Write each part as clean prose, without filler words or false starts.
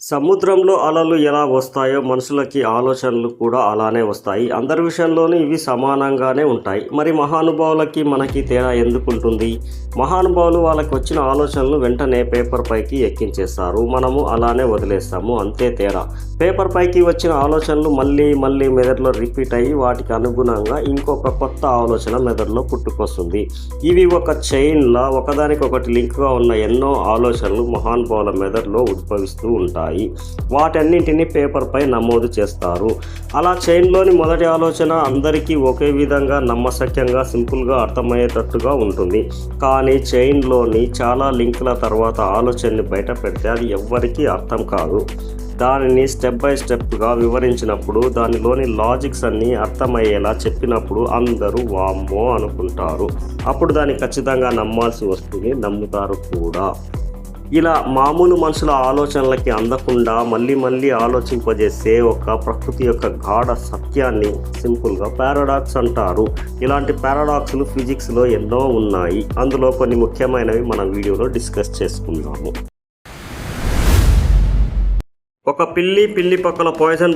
సముద్రంలో అలలు ఎలా వస్తాయో మనుషులకి ఆలోచనలు కూడా అలానే వస్తాయి. అందరి విషయంలోనూ ఇవి సమానంగానే ఉంటాయి. మరి మహానుభావులకి మనకి తేడా ఎందుకుంటుంది? మహానుభావులు వాళ్ళకి వచ్చిన ఆలోచనలు వెంటనే పేపర్ పైకి ఎక్కించేస్తారు. మనము అలానే వదిలేస్తాము, అంతే తేడా. పేపర్ పైకి వచ్చిన ఆలోచనలు మళ్ళీ మళ్ళీ మెదడులో రిపీట్ అయ్యి వాటికి అనుగుణంగా ఇంకొక కొత్త ఆలోచన మెదడులో పుట్టుకొస్తుంది. ఇవి ఒక చైన్లా ఒకదానికొకటి లింక్గా ఉన్న ఎన్నో ఆలోచనలు మహానుభావుల మెదడులో ఉద్భవిస్తూ ఉంటాయి. వాటన్నింటినీ పేపర్పై నమోదు చేస్తారు. అలా చైన్లోని మొదటి ఆలోచన అందరికీ ఒకే విధంగా నమ్మశక్యంగా సింపుల్గా అర్థమయ్యేటట్టుగా ఉంటుంది. కానీ చైన్లోని చాలా లింకుల తర్వాత ఆలోచనని బయట పెడితే అది ఎవ్వరికీ అర్థం కాదు. దానిని స్టెప్ బై స్టెప్గా వివరించినప్పుడు, దానిలోని లాజిక్స్ అన్నీ అర్థమయ్యేలా చెప్పినప్పుడు అందరూ వామ్మో అనుకుంటారు. అప్పుడు దాన్ని ఖచ్చితంగా నమ్మాల్సి వస్తుంది, నమ్ముతారు కూడా. ఇలా మామూలు మనుషుల ఆలోచనలకి అందకుండా మళ్ళీ ఆలోచింపజేసే ఒక ప్రకృతి యొక్క గాఢ సత్యాన్ని సింపుల్గా పారాడాక్స్ అంటారు. ఇలాంటి పారాడాక్స్లు ఫిజిక్స్లో ఎన్నో ఉన్నాయి. అందులో కొన్ని ముఖ్యమైనవి మన వీడియోలో డిస్కస్ చేసుకుందాము. ఒక పిల్లి పక్కల పాయిజన్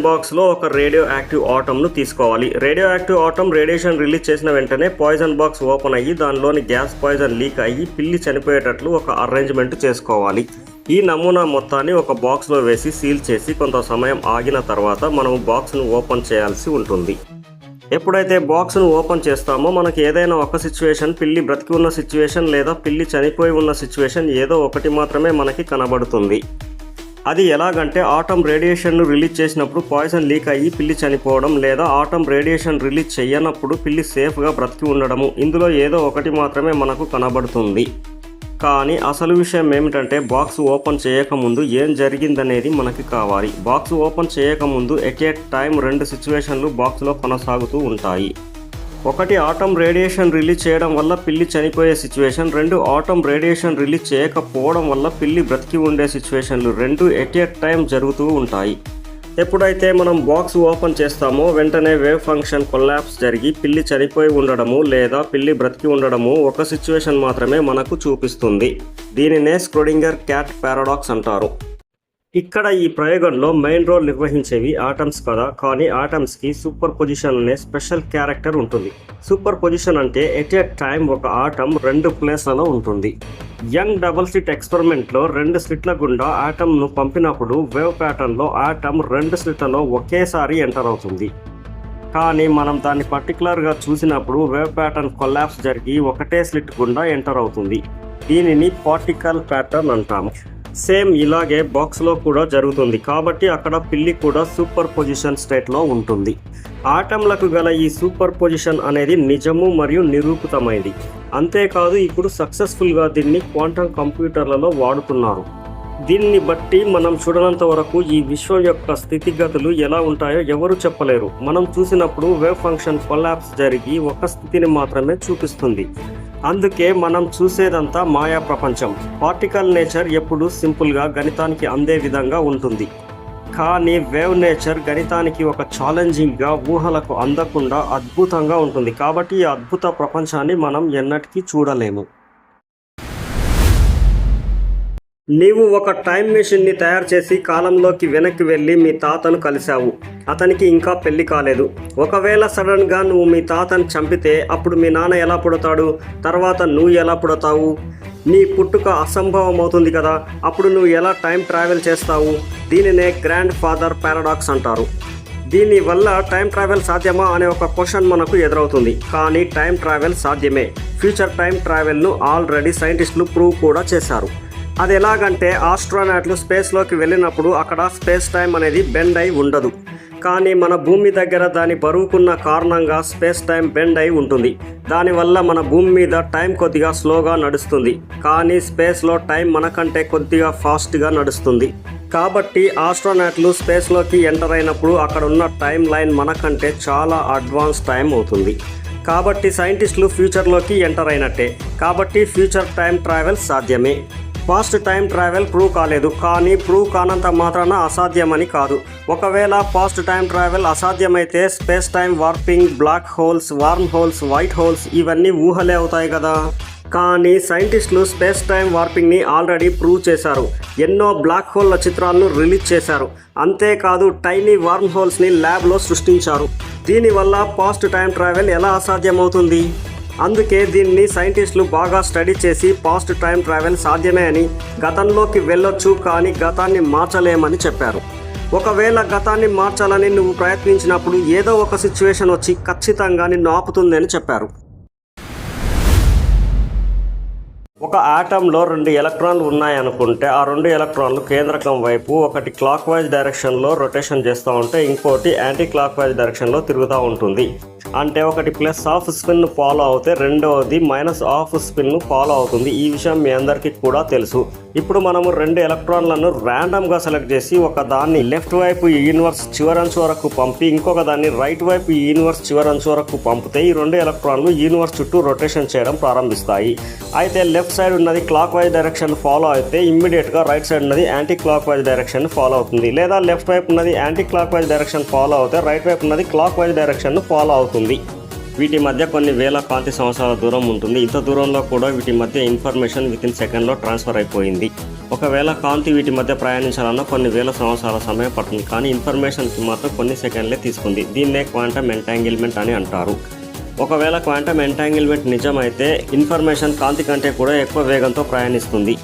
బాక్స్లో ఒక రేడియో యాక్టివ్ ఆటంను తీసుకోవాలి. Radio active atom radiation release చేసిన వెంటనే పాయిజన్ బాక్స్ ఓపెన్ అయ్యి దానిలోని గ్యాస్ పాయిజన్ లీక్ అయ్యి పిల్లి చనిపోయేటట్లు ఒక అరేంజ్మెంట్ చేసుకోవాలి. ఈ నమూనా మొత్తాన్ని ఒక బాక్స్లో వేసి సీల్ చేసి కొంత సమయం ఆగిన తర్వాత మనము బాక్స్ను ఓపెన్ చేయాల్సి ఉంటుంది. ఎప్పుడైతే బాక్స్ను ఓపెన్ చేస్తామో మనకి ఏదైనా ఒక సిచ్యువేషన్, పిల్లి బ్రతికి ఉన్న సిచ్యువేషన్ లేదా పిల్లి చనిపోయి ఉన్న సిచ్యువేషన్ ఏదో ఒకటి మాత్రమే మనకి కనబడుతుంది. అది ఎలాగంటే ఆటం రేడియేషన్ను రిలీజ్ చేసినప్పుడు పాయిజన్ లీక్ అయ్యి పిల్లి చనిపోవడం, లేదా ఆటం రేడియేషన్ రిలీజ్ చేయనప్పుడు పిల్లి సేఫ్గా బ్రతికి ఉండడము. ఇందులో ఏదో ఒకటి మాత్రమే మనకు కనబడుతుంది. కానీ అసలు విషయం ఏమిటంటే బాక్స్ ఓపెన్ చేయకముందు ఏం జరిగిందనేది మనకి కావాలి. బాక్స్ ఓపెన్ చేయకముందు ఎట్ ఏ టైం 2 సిచ్యువేషన్లు బాక్స్లో కొనసాగుతూ ఉంటాయి. ఒకటి ఆటం రేడియేషన్ రిలీజ్ చేయడం వల్ల పిల్లి చనిపోయే సిచ్యువేషన్, 2 ఆటం రేడియేషన్ రిలీజ్ చేయకపోవడం వల్ల పిల్లి బ్రతికి ఉండే సిచ్యువేషన్లు. 2 ఎట్ ఏ టైం జరుగుతూ ఉంటాయి. ఎప్పుడైతే మనం బాక్స్ ఓపెన్ చేస్తామో వెంటనే వేవ్ ఫంక్షన్ కొలాప్స్ జరిగి పిల్లి చనిపోయి ఉండడము లేదా పిల్లి బ్రతికి ఉండడము ఒక సిచ్యువేషన్ మాత్రమే మనకు చూపిస్తుంది. దీనినే స్క్రోడింగర్ క్యాట్ పారాడాక్స్ అంటారు. ఇక్కడ ఈ ప్రయోగంలో మెయిన్ రోల్ నిర్వహించేవి ఆటమ్స్ కదా. కానీ ఆటమ్స్కి సూపర్ పొజిషన్ అనే స్పెషల్ క్యారెక్టర్ ఉంటుంది. సూపర్ పొజిషన్ అంటే ఎట్ ఏ టైం ఒక ఆటం 2 ప్లేస్లలో ఉంటుంది. యంగ్ డబుల్ స్లిట్ ఎక్స్పెరిమెంట్లో 2 స్లిట్ల గుండా ఆటంను పంపినప్పుడు వేవ్ ప్యాటర్న్లో ఆటం 2 స్లిట్లలో ఒకేసారి ఎంటర్ అవుతుంది. కానీ మనం దాన్ని పర్టికులర్గా చూసినప్పుడు వేవ్ ప్యాటర్న్ కొలాప్స్ జరిగి ఒకటే స్లిట్ గుండా ఎంటర్ అవుతుంది. దీనిని పార్టికల్ ప్యాటర్న్ అంటాము. సేమ్ ఇలాగే బాక్స్లో కూడా జరుగుతుంది. కాబట్టి అక్కడ పిల్లి కూడా సూపర్ పొజిషన్ స్టేట్లో ఉంటుంది. ఆటంలకు గల ఈ సూపర్ పొజిషన్ అనేది నిజము మరియు నిరూపితమైంది. అంతేకాదు ఇప్పుడు సక్సెస్ఫుల్గా దీన్ని క్వాంటం కంప్యూటర్లలో వాడుతున్నారు. దీన్ని బట్టి మనం చూడనంత వరకు ఈ విశ్వం యొక్క స్థితిగతులు ఎలా ఉంటాయో ఎవరు చెప్పలేరు. మనం చూసినప్పుడు వేవ్ ఫంక్షన్ కొలాప్స్ జరిగి ఒక స్థితిని మాత్రమే చూపిస్తుంది. అందుకే మనం చూసేదంతా మాయా ప్రపంచం. పార్టికల్ నేచర్ ఎప్పుడు సింపుల్గా గణితానికి అందే విధంగా ఉంటుంది. కానీ వేవ్ నేచర్ గణితానికి ఒక ఛాలెంజింగ్గా, ఊహలకు అందకుండా అద్భుతంగా ఉంటుంది. కాబట్టి ఈ అద్భుత ప్రపంచాన్ని మనం ఎన్నటికీ చూడలేము. నీవు ఒక టైం మెషిన్ని తయారు చేసి కాలంలోకి వెనక్కి వెళ్ళి మీ తాతను కలిశావు. అతనికి ఇంకా పెళ్లి కాలేదు. ఒకవేళ సడన్గా నువ్వు మీ తాతను చంపితే అప్పుడు మీ నాన్న ఎలా పుడతాడు? తర్వాత నువ్వు ఎలా పుడతావు? నీ పుట్టుక అసంభవం అవుతుంది కదా. అప్పుడు నువ్వు ఎలా టైం ట్రావెల్ చేస్తావు? దీనినే గ్రాండ్ ఫాదర్ పారాడాక్స్ అంటారు. దీనివల్ల టైం ట్రావెల్ సాధ్యమా అనే ఒక క్వశ్చన్ మనకు ఎదురవుతుంది. కానీ టైం ట్రావెల్ సాధ్యమే. ఫ్యూచర్ టైం ట్రావెల్ను ఆల్రెడీ సైంటిస్టులు ప్రూవ్ కూడా చేశారు. అది ఎలాగంటే ఆస్ట్రోనాట్లు స్పేస్లోకి వెళ్ళినప్పుడు అక్కడ స్పేస్ టైం అనేది బెండ్ అయి ఉండదు. కానీ మన భూమి దగ్గర దాని బరువుకున్న కారణంగా స్పేస్ టైం బెండ్ అయి ఉంటుంది. దానివల్ల మన భూమి మీద టైం కొద్దిగా స్లోగా నడుస్తుంది. కానీ స్పేస్లో టైం మనకంటే కొద్దిగా ఫాస్ట్గా నడుస్తుంది. కాబట్టి ఆస్ట్రోనాట్లు స్పేస్లోకి ఎంటర్ అయినప్పుడు అక్కడ ఉన్న టైం లైన్ మనకంటే చాలా అడ్వాన్స్ టైం అవుతుంది. కాబట్టి సైంటిస్టులు ఫ్యూచర్లోకి ఎంటర్ అయినట్టే. కాబట్టి ఫ్యూచర్ టైం ట్రావెల్ సాధ్యమే. పాస్ట్ టైం ట్రావెల్ ప్రూవ్ కాలేదు. కానీ ప్రూవ్ కానంత మాత్రాన అసాధ్యమని కాదు. ఒకవేళ పాస్ట్ టైం ట్రావెల్ అసాధ్యమైతే space time warping, black holes, worm holes, white holes ఇవన్నీ ఊహలే అవుతాయి కదా. కానీ సైంటిస్టులు స్పేస్ టైం వార్పింగ్ని ఆల్రెడీ ప్రూవ్ చేశారు. ఎన్నో బ్లాక్ హోల్ల చిత్రాలను రిలీజ్ చేశారు. అంతేకాదు టైనీ వర్మ్ హోల్స్ని ల్యాబ్లో సృష్టించారు. దీనివల్ల పాస్ట్ టైం ట్రావెల్ ఎలా అసాధ్యమవుతుంది? అందుకే దీన్ని సైంటిస్టులు బాగా స్టడీ చేసి పాస్ట్ టైం ట్రావెల్ సాధ్యమే అని, గతంలోకి వెళ్ళొచ్చు కానీ గతాన్ని మార్చలేమని చెప్పారు. ఒకవేళ గతాన్ని మార్చాలని నువ్వు ప్రయత్నించినప్పుడు ఏదో ఒక సిచ్యువేషన్ వచ్చి ఖచ్చితంగా నిన్ను ఆపుతుంది అని చెప్పారు. ఒక ఆటంలో 2 ఎలక్ట్రాన్లు ఉన్నాయనుకుంటే ఆ 2 ఎలక్ట్రాన్లు కేంద్రకం వైపు ఒకటి క్లాక్ వైజ్ డైరెక్షన్లో రొటేషన్ చేస్తూ ఉంటే ఇంకోటి యాంటీ క్లాక్ వైజ్ డైరెక్షన్లో తిరుగుతూ ఉంటుంది. అంటే ఒకటి ప్లస్ హాఫ్ స్పిన్ ఫాలో అవుతే రెండవది మైనస్ హాఫ్ స్పిన్ ఫాలో అవుతుంది. ఈ విషయం మీ అందరికీ కూడా తెలుసు. ఇప్పుడు మనము 2 ఎలక్ట్రాన్లను ర్యాండమ్గా సెలెక్ట్ చేసి ఒక దాన్ని లెఫ్ట్ వైపు యూనివర్స్ చివరంచు వరకు పంపి ఇంకొక దాన్ని రైట్ వైపు యూనివర్స్ చివరంచు వరకు పంపితే ఈ 2 ఎలక్ట్రాన్లు యూనివర్స్ చుట్టూ రొటేషన్ చేయడం ప్రారంభిస్తాయి. అయితే లెఫ్ట్ సైడ్ ఉన్నది క్లాక్ వైజ్ డైరెక్షన్ ఫాలో అయితే ఇమ్మీడియట్గా రైట్ సైడ్ ఉన్నది anti clock wise direction follow అవుతుంది. లేదా లెఫ్ట్ వైపు ఉన్నది anti clock wise direction follow అవుతే రైట్ వైపు ఉన్నది క్లాక్ వైజ్ డైరెక్షన్ ఫాలో అవుతుంది. వీటి మధ్య కొన్ని వేల కాంతి సంవత్సరాల దూరం ఉంటుంది. ఇంత దూరంలో కూడా వీటి మధ్య ఇన్ఫర్మేషన్ వితిన్ సెకండ్లో ట్రాన్స్ఫర్ అయిపోయింది. ఒకవేళ కాంతి వీటి మధ్య ప్రయాణించాలన్నా కొన్ని వేల సంవత్సరాల సమయం పడుతుంది. కానీ ఇన్ఫర్మేషన్కి మాత్రం కొన్ని సెకండ్లే తీసుకుంది. దీన్నే క్వాంటమ్ ఎంటాంగిల్మెంట్ అని అంటారు. ఒకవేళ క్వాంటమ్ ఎంటాంగిల్మెంట్ నిజమైతే ఇన్ఫర్మేషన్ కాంతి కంటే కూడా ఎక్కువ వేగంతో ప్రయాణిస్తుంది.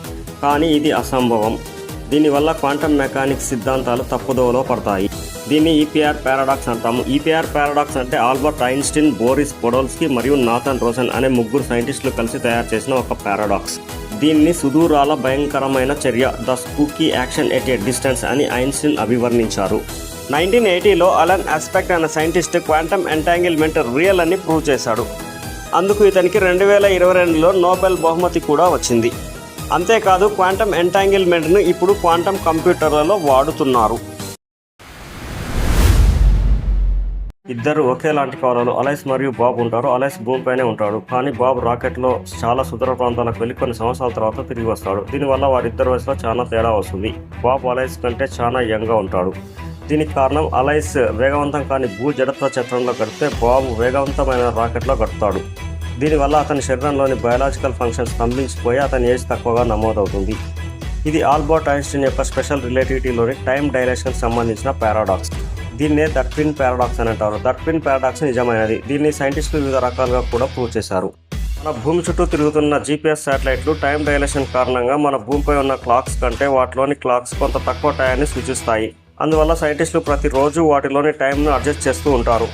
కానీ ఇది అసంభవం. దీనివల్ల క్వాంటమ్ మెకానిక్స్ సిద్ధాంతాలు తప్పుదోవలో పడతాయి. దీన్ని ఈపీఆర్ పారాడాక్స్ అంటాము. ఈపీఆర్ పారాడాక్స్ అంటే ఆల్బర్ట్ ఐన్స్టీన్, బోరిస్ పొడోల్స్కీ మరియు నాథన్ రోసన్ అనే 3 సైంటిస్టులు కలిసి తయారు చేసిన ఒక పారాడాక్స్. దీన్ని సుదూరాల భయంకరమైన చర్య, the spooky action at a distance అని ఐన్స్టీన్ అభివర్ణించారు. 1980లో అలన్ ఆస్పెక్ట్ అనే సైంటిస్ట్ క్వాంటమ్ ఎంటాంగిల్మెంట్ రియల్ అని ప్రూవ్ చేశాడు. అందుకు ఇతనికి 2022లో నోబెల్ బహుమతి కూడా వచ్చింది. అంతేకాదు క్వాంటమ్ ఎంటాంగిల్మెంట్ను ఇప్పుడు క్వాంటమ్ కంప్యూటర్లలో వాడుతున్నారు. ఇద్దరు ఒకేలాంటి కవలలు అలైస్ మరియు బాబ్ ఉంటారు. అలైస్ భూమిపైనే ఉంటాడు. కానీ బాబ్ రాకెట్లో చాలా సుదూర ప్రాంతాలకు వెళ్ళి కొన్ని సంవత్సరాల తర్వాత తిరిగి వస్తాడు. దీనివల్ల వారిద్దరి వయసులో చాలా తేడా వస్తుంది. బాబ్ అలైస్ కంటే చాలా యంగ్గా ఉంటాడు. దీనికి కారణం అలైస్ వేగవంతం కాని భూ జడత్వ చట్రంలో గడిపితే బాబు వేగవంతమైన రాకెట్లో గడుపుతాడు. దీనివల్ల అతని శరీరంలోని బయాలజికల్ ఫంక్షన్స్ స్తంభించిపోయి అతని ఏజ్ తక్కువగా నమోదవుతుంది. ఇది ఆల్బర్ట్ ఐన్స్టీన్ యొక్క స్పెషల్ రిలేటివిటీలోని టైం డైలేషన్కి సంబంధించిన పారాడాక్స్. దీన్నే ద ట్విన్ పారాడాక్స్ అని అంటారు. ద ట్విన్ పారాడాక్స్ నిజమైనది. దీన్ని సైంటిస్టులు వివిధ రకాలుగా కూడా ప్రూవ్ చేశారు. మన భూమి చుట్టూ తిరుగుతున్న జీపీఎస్ శాటిలైట్లు టైం డైలేషన్ కారణంగా మన భూమిపై ఉన్న క్లాక్స్ కంటే వాటిలోని క్లాక్స్ కొంత తక్కువ టైంని సూచిస్తాయి. అందువల్ల సైంటిస్టులు ప్రతిరోజు వాటిలోని టైంను అడ్జస్ట్ చేస్తూ ఉంటారు.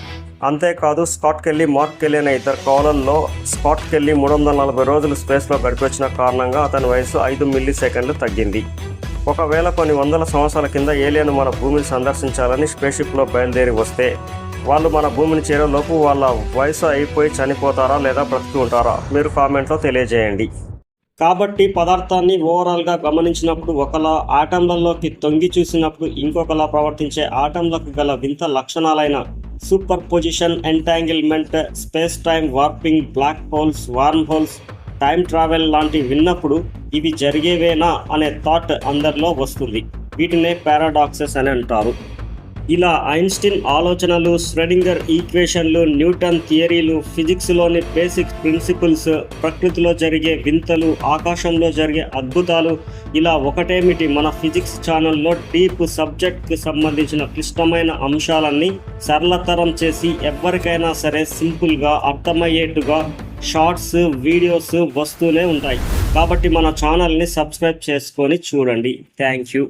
అంతేకాదు స్కాట్ కెల్లీ, మార్క్ కెల్లీ అనే ఇద్దరు కవలల్లో స్కాట్ కెల్లీ 340 రోజులు స్పేస్లో గడిపొచ్చిన కారణంగా అతని వయసు 5 మిల్లీ సెకండ్లు తగ్గింది. ఒకవేళ కొన్ని వందల సంవత్సరాల కింద ఏలియన్ మన భూమిని సందర్శించాలని స్పేస్షిప్లో బయలుదేరి వస్తే వాళ్ళు మన భూమిని చేరేలోపు వాళ్ళ వయసు అయిపోయి చనిపోతారా లేదా బ్రతికి ఉంటారా? మీరు కామెంట్లో తెలియజేయండి. కాబట్టి పదార్థాన్ని ఓవరాల్గా గమనించినప్పుడు ఒకలా, ఆటంలలోకి తొంగి చూసినప్పుడు ఇంకొకలా ప్రవర్తించే ఆటంలకు గల వింత లక్షణాలైన superposition, entanglement, space time warping, black holes, worm holes, time travel లాంటివి విన్నప్పుడు ఇవి జరిగేవేనా అనే థాట్ అందరిలో వస్తుంది. వీటినే పారాడాక్సెస్ అని అంటారు. ఇలా ఐన్స్టీన్ ఆలోచనలు, ష్రోడింగర్ ఈక్వేషన్లు, న్యూటన్ థియరీలు, ఫిజిక్స్లోని బేసిక్ ప్రిన్సిపల్స్, ప్రకృతిలో జరిగే వింతలు, ఆకాశంలో జరిగే అద్భుతాలు, ఇలా ఒకటేమిటి మన ఫిజిక్స్ ఛానల్లో డీప్ సబ్జెక్ట్కి సంబంధించిన క్లిష్టమైన అంశాలన్నీ సరళతరం చేసి ఎవరికైనా సరే సింపుల్గా అర్థమయ్యేట్టుగా షార్ట్స్, వీడియోస్ వస్తూనే ఉంటాయి. కాబట్టి మన ఛానల్ని సబ్స్క్రైబ్ చేసుకొని చూడండి. Thank you.